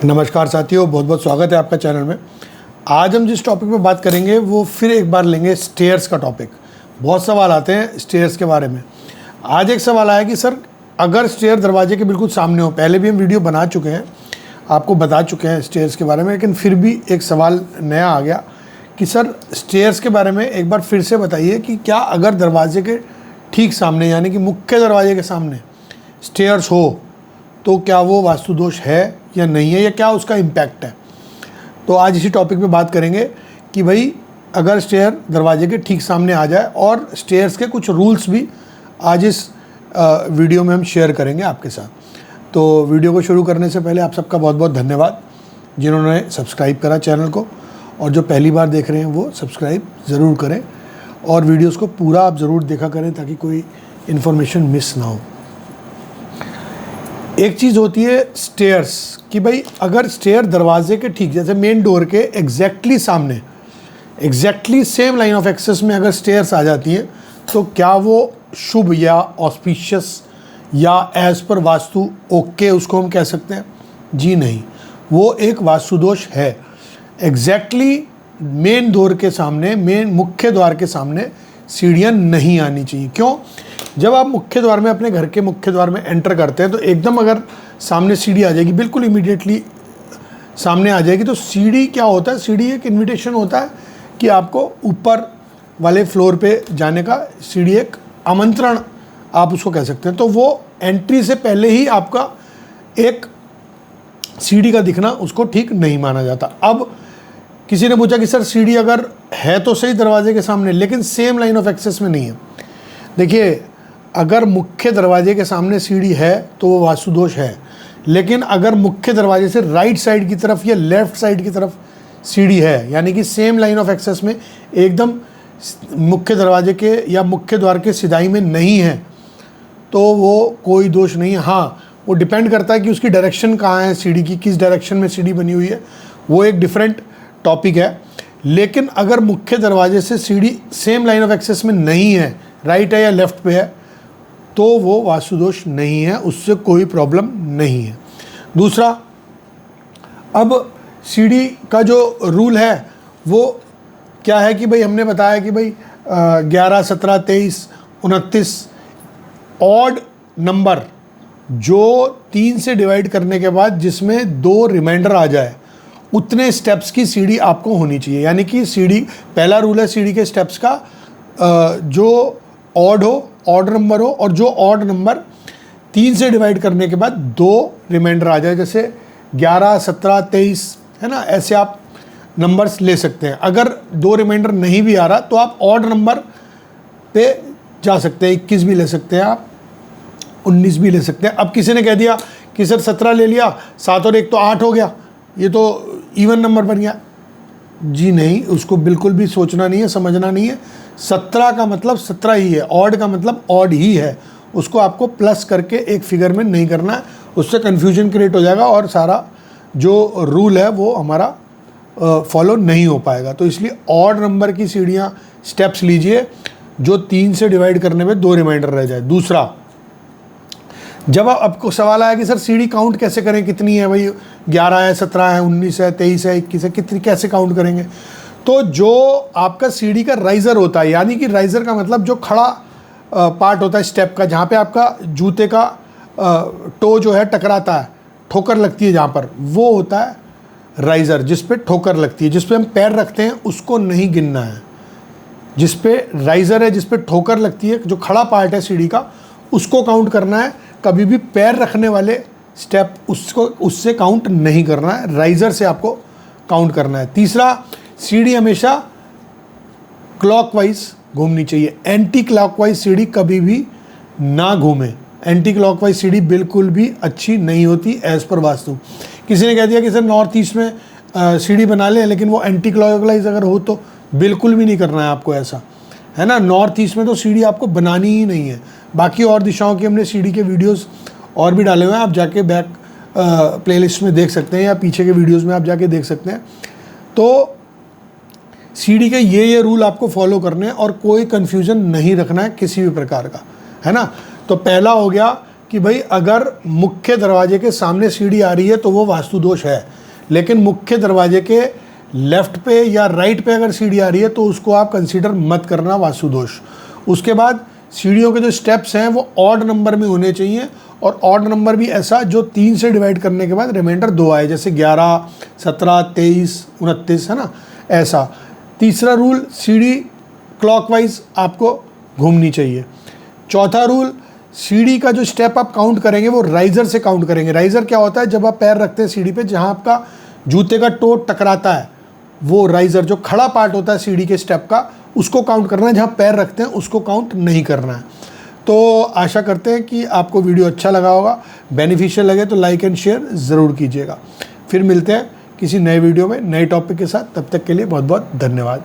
नमस्कार साथियों, बहुत बहुत स्वागत है आपका चैनल में। आज हम जिस टॉपिक पे बात करेंगे वो फिर एक बार लेंगे स्टेयर्स का टॉपिक। बहुत सवाल आते हैं स्टेयर्स के बारे में। आज एक सवाल आया कि सर अगर स्टेयर दरवाजे के बिल्कुल सामने हो, पहले भी हम वीडियो बना चुके हैं, आपको बता चुके हैं स्टेयर्स के बारे में, लेकिन फिर भी एक सवाल नया आ गया कि सर स्टेयर्स के बारे में एक बार फिर से बताइए कि क्या अगर दरवाजे के ठीक सामने यानी कि मुख्य दरवाजे के सामने स्टेयर्स हो तो क्या वो वास्तु दोष है या नहीं है, या क्या उसका इम्पैक्ट है। तो आज इसी टॉपिक पे बात करेंगे कि भाई अगर स्टेयर दरवाजे के ठीक सामने आ जाए, और स्टेयर्स के कुछ रूल्स भी आज इस वीडियो में हम शेयर करेंगे आपके साथ। तो वीडियो को शुरू करने से पहले आप सबका बहुत बहुत धन्यवाद जिन्होंने सब्सक्राइब करा चैनल को, और जो पहली बार देख रहे हैं वो सब्सक्राइब ज़रूर करें और वीडियोज़ को पूरा आप ज़रूर देखा करें ताकि कोई इन्फॉर्मेशन मिस ना हो। एक चीज़ होती है स्टेयर्स कि भाई अगर स्टेयर दरवाजे के ठीक जैसे मेन डोर के एग्जैक्टली सामने, exactly same line of access में अगर स्टेयर्स आ जाती हैं तो क्या वो शुभ या ऑस्पिशियस या एज पर वास्तु ओके उसको हम कह सकते हैं? जी नहीं, वो एक वास्तु दोष है। एग्जैक्टली मेन डोर के सामने, मेन मुख्य द्वार के सामने सीढ़ियाँ नहीं आनी चाहिए। क्यों? जब आप मुख्य द्वार में, अपने घर के मुख्य द्वार में एंटर करते हैं तो एकदम अगर सामने सीढ़ी आ जाएगी, बिल्कुल इमीडिएटली सामने आ जाएगी, तो सीढ़ी क्या होता है? सीढ़ी एक इन्विटेशन होता है कि आपको ऊपर वाले फ्लोर पे जाने का, सीढ़ी एक आमंत्रण आप उसको कह सकते हैं। तो वो एंट्री से पहले ही आपका एक सीढ़ी का दिखना उसको ठीक नहीं माना जाता। अब किसी ने पूछा कि सर सीढ़ी अगर है तो सही दरवाजे के सामने, लेकिन सेम लाइन ऑफ एक्सेस में नहीं है। देखिए, अगर मुख्य दरवाजे के सामने सीढ़ी है तो वो वास्तु दोष है, लेकिन अगर मुख्य दरवाजे से राइट साइड की तरफ या लेफ्ट साइड की तरफ सीढ़ी है, यानी कि सेम लाइन ऑफ एक्सेस में एकदम मुख्य दरवाजे के या मुख्य द्वार के सिधाई में नहीं है, तो वो कोई दोष नहीं है। हाँ, वो डिपेंड करता है कि उसकी डायरेक्शन कहाँ है, सीढ़ी की किस डायरेक्शन में सीढ़ी बनी हुई है, वो एक डिफरेंट टॉपिक है। लेकिन अगर मुख्य दरवाजे से सीढ़ी सेम लाइन ऑफ एक्सेस में नहीं है, राइट है या लेफ्ट पे है, तो वो वास्तु दोष नहीं है, उससे कोई प्रॉब्लम नहीं है। दूसरा, अब सीढ़ी का जो रूल है वो क्या है कि भाई हमने बताया कि भाई 11, 17, 23, 29 ऑड नंबर जो 3 से डिवाइड करने के बाद जिसमें 2 रिमाइंडर आ जाए, उतने स्टेप्स की सीढ़ी आपको होनी चाहिए। यानी कि सीढ़ी, पहला रूल है सीढ़ी के स्टेप्स का, जो ऑड हो, ऑड नंबर हो, और जो ऑड नंबर 3 से डिवाइड करने के बाद 2 रिमाइंडर आ जाए, जैसे 11, 17, 23 है ना, ऐसे आप नंबर्स ले सकते हैं। अगर 2 रिमाइंडर नहीं भी आ रहा तो आप ऑड नंबर पे जा सकते हैं, 21 भी ले सकते हैं आप, 19 भी ले सकते हैं। अब किसी ने कह दिया कि सर 17 ले लिया, 7 और 1 तो 8 हो गया, ये तो इवन नंबर बन गया। जी नहीं, उसको बिल्कुल भी सोचना नहीं है, समझना नहीं है। 17 का मतलब 17 ही है, ऑड का मतलब ऑड ही है, उसको आपको प्लस करके एक फिगर में नहीं करना है, उससे कन्फ्यूजन क्रिएट हो जाएगा और सारा जो रूल है वो हमारा फॉलो नहीं हो पाएगा। तो इसलिए ऑड नंबर की सीढ़ियाँ, स्टेप्स लीजिए जो 3 से डिवाइड करने में 2 रिमाइंडर रह जाए। दूसरा, जब आपको सवाल आया कि सर सीढ़ी काउंट कैसे करें, कितनी है भाई, 11 है, 17 है, 19 है, 23 है, 21 है, कितनी कैसे काउंट करेंगे? तो जो आपका सीढ़ी का राइज़र होता है, यानी कि राइज़र का मतलब जो खड़ा पार्ट होता है स्टेप का, जहाँ पे आपका जूते का टो जो है टकराता है, ठोकर लगती है जहाँ पर, वो होता है राइज़र, जिस पे ठोकर लगती है, जिस पे हम पैर रखते हैं उसको नहीं गिनना है। जिस पे राइज़र है, जिस पे ठोकर लगती है, जो खड़ा पार्ट है सीढ़ी का, उसको काउंट करना है। कभी भी पैर रखने वाले स्टेप उससे काउंट नहीं करना है, राइज़र से आपको काउंट करना है। तीसरा, सीढ़ी हमेशा क्लॉकवाइज घूमनी चाहिए, एंटी क्लॉकवाइज सीढ़ी कभी भी ना घूमे। एंटी क्लॉकवाइज सीढ़ी बिल्कुल भी अच्छी नहीं होती एज पर वास्तु। किसी ने कह दिया कि सर नॉर्थ ईस्ट में सीढ़ी बना लें, लेकिन वो एंटी क्लॉकवाइज अगर हो तो बिल्कुल भी नहीं करना है आपको, ऐसा है ना। नॉर्थ ईस्ट में तो सीढ़ी आपको बनानी ही नहीं है। बाकी और दिशाओं की हमने सीढ़ी के वीडियोस और भी डाले हुए हैं, आप जाके बैक प्लेलिस्ट में देख सकते हैं या पीछे के वीडियोस में आप जाके देख सकते हैं। तो सीढ़ी के ये रूल आपको फॉलो करने हैं और कोई कन्फ्यूज़न नहीं रखना है किसी भी प्रकार का, है ना। तो पहला हो गया कि कि भाई अगर मुख्य दरवाजे के सामने सीढ़ी आ रही है तो वो वास्तु दोष है, लेकिन मुख्य दरवाजे के लेफ्ट पे या राइट पे अगर सीढ़ी आ रही है तो उसको आप कंसीडर मत करना वास्तु दोष। उसके बाद सीढ़ियों के जो स्टेप्स हैं वो ऑड नंबर में होने चाहिए, और ऑड नंबर भी ऐसा जो 3 से डिवाइड करने के बाद रिमाइंडर 2 आए, जैसे 11, 17, 23, 29, है ना, ऐसा। तीसरा रूल, सीढ़ी क्लॉकवाइज आपको घूमनी चाहिए। चौथा रूल, सीढ़ी का जो स्टेप आप काउंट करेंगे वो राइजर से काउंट करेंगे। राइजर क्या होता है, जब आप पैर रखते हैं सीढ़ी पे, जहाँ आपका जूते का टो टकराता है, वो राइजर जो खड़ा पार्ट होता है सीढ़ी के स्टेप का, उसको काउंट करना है। जहाँ पैर रखते हैं उसको काउंट नहीं करना है। तो आशा करते हैं कि आपको वीडियो अच्छा लगा होगा, बेनिफिशियल लगे तो लाइक एंड शेयर ज़रूर कीजिएगा। फिर मिलते हैं किसी नए वीडियो में नए टॉपिक के साथ, तब तक के लिए बहुत बहुत धन्यवाद।